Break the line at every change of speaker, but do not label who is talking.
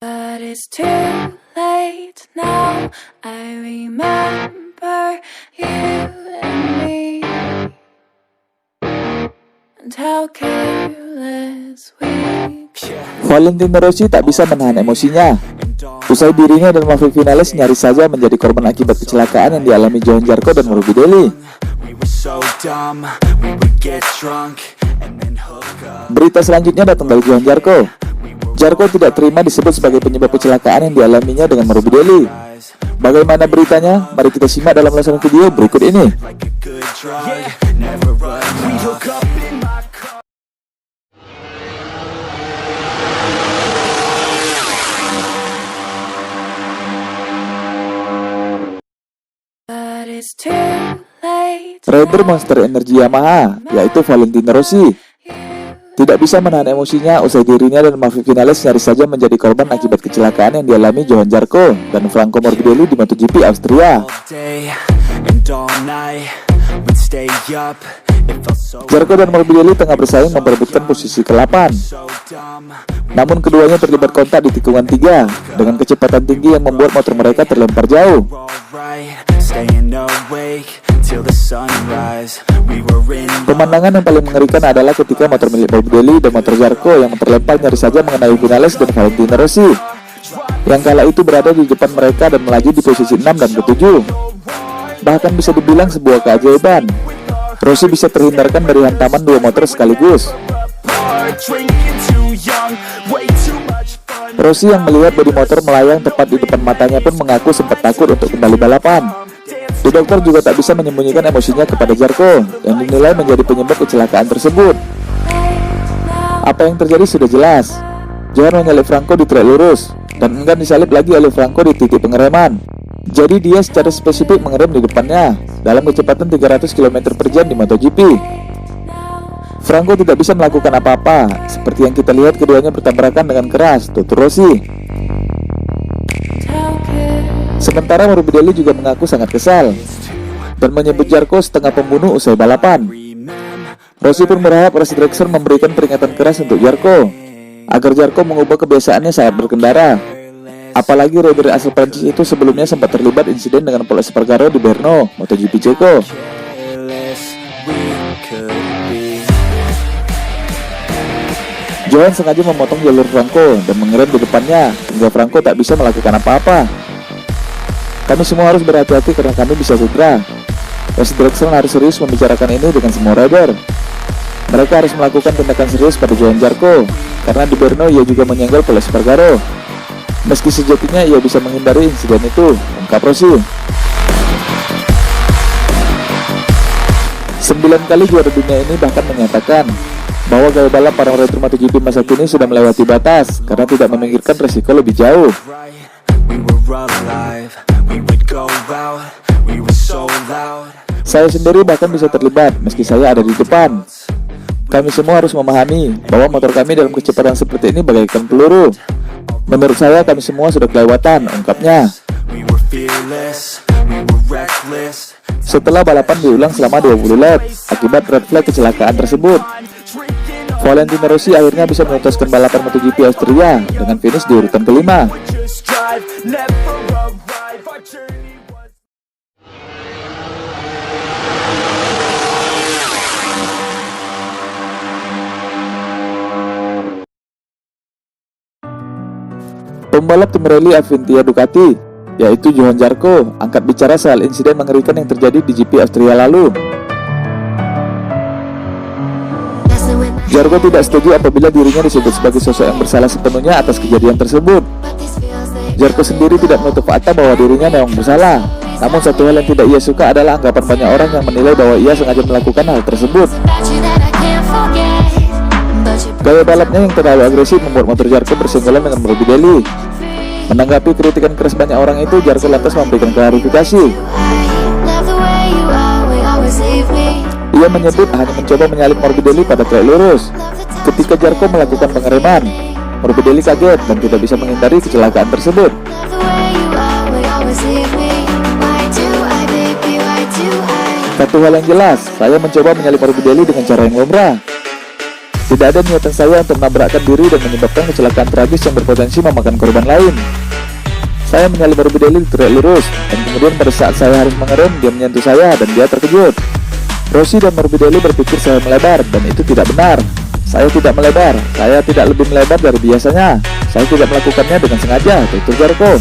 But it's too late now. I remember you and me, and how careless we.
Valentino Rossi tak bisa menahan emosinya. Usai dirinya dan Maverick Vinales nyaris saja menjadi korban akibat kecelakaan yang dialami Johan Zarco dan Morbidelli. Berita selanjutnya datang dari Johan Zarco. Zarco tidak terima disebut sebagai penyebab kecelakaan yang dialaminya dengan Morbidelli. Bagaimana beritanya? Mari kita simak dalam ulasan video berikut ini. Rider Monster Energy Yamaha, yaitu Valentino Rossi, tidak bisa menahan emosinya usai dirinya dan Maverick Vinales nyaris saja menjadi korban akibat kecelakaan yang dialami Johan Zarco dan Franco Morbidelli di MotoGP Austria. Zarco dan Morbidelli tengah bersaing memperebutkan posisi ke-8. Namun keduanya terlibat kontak di tikungan 3 dengan kecepatan tinggi yang membuat motor mereka terlempar jauh. Pemandangan yang paling mengerikan adalah ketika motor milik Morbidelli dan motor Zarco yang terlempar nyaris saja mengenai Vinales dan Valentino Rossi, yang kala itu berada di depan mereka dan melaju di posisi 6 dan ke-7. Bahkan bisa dibilang sebuah keajaiban. Rossi bisa terhindarkan dari hantaman dua motor sekaligus. Rossi yang melihat bodi motor melayang tepat di depan matanya pun mengaku sempat takut untuk kembali balapan. The Doctor juga tak bisa menyembunyikan emosinya kepada Zarco yang dinilai menjadi penyebab kecelakaan tersebut. Apa yang terjadi sudah jelas. Johan menyalip Franco di trek lurus dan enggan disalip lagi oleh Franco di titik pengereman. Jadi dia secara spesifik mengerem di depannya dalam kecepatan 300 km per jam di MotoGP. Franco tidak bisa melakukan apa-apa. Seperti yang kita lihat, keduanya bertabrakan dengan keras, tutur Rossi. Sementara Morbidelli juga mengaku sangat kesal dan menyebut Zarco setengah pembunuh usai balapan. Rossi pun berharap Rossi Drexler memberikan peringatan keras untuk Zarco agar Zarco mengubah kebiasaannya saat berkendara. Apalagi rider asal Prancis itu sebelumnya sempat terlibat insiden dengan Pol Espargaro di Brno, MotoGP Ceko. Johan sengaja memotong jalur Franco dan mengerem di depannya hingga Franco tak bisa melakukan apa-apa. Kami semua harus berhati-hati karena kami bisa cedera. Rossi Drexler harus serius membicarakan ini dengan semua rider. Mereka harus melakukan tindakan serius pada Johan Zarco karena di Brno ia juga menyenggol Pol Espargaro. Meski sejatinya ia bisa menghindari insiden itu, ungkap Rossi. 9 kali juara dunia ini bahkan menyatakan bahwa gaya balap para rider MotoGP masa kini sudah melewati batas karena tidak memikirkan resiko lebih jauh. Saya sendiri bahkan bisa terlibat meski saya ada di depan. Kami semua harus memahami bahwa motor kami dalam kecepatan seperti ini bagaikan peluru. Menurut saya kami semua sudah kelewatan, ungkapnya. Setelah balapan diulang selama 20 lap akibat red flag kecelakaan tersebut, Valentino Rossi akhirnya bisa menuntaskan balapan MotoGP Austria dengan finish di urutan kelima. Pembalap tim rally Avintia Ducati, yaitu Johan Zarco, angkat bicara soal insiden mengerikan yang terjadi di GP Austria lalu. Zarco tidak setuju apabila dirinya disebut sebagai sosok yang bersalah sepenuhnya atas kejadian tersebut. Zarco sendiri tidak menutup fakta bahwa dirinya memang bersalah. Namun satu hal yang tidak ia suka adalah anggapan banyak orang yang menilai bahwa ia sengaja melakukan hal tersebut. Gaya balapnya yang terlalu agresif membuat motor Zarco bersenggolan dengan Morbidelli. Menanggapi kritikan keras banyak orang itu, Zarco lantas memberikan klarifikasi. Ia menyebut hanya mencoba menyalip Morbidelli pada trek lurus. Ketika Zarco melakukan pengereman, Morbidelli kaget dan tidak bisa menghindari kecelakaan tersebut. Satu hal yang jelas, saya mencoba menyalip Morbidelli dengan cara yang lumrah. Tidak ada niatan saya untuk menabrakkan diri dan menyebabkan kecelakaan tragis yang berpotensi memakan korban lain. Saya menyalip Morbidelli di trek lurus, dan kemudian pada saat saya harus mengerem, dia menyentuh saya dan dia terkejut. Rossi dan Morbidelli berpikir saya melebar, dan itu tidak benar. Saya tidak melebar, saya tidak lebih melebar dari biasanya. Saya tidak melakukannya dengan sengaja, tutur Zarko.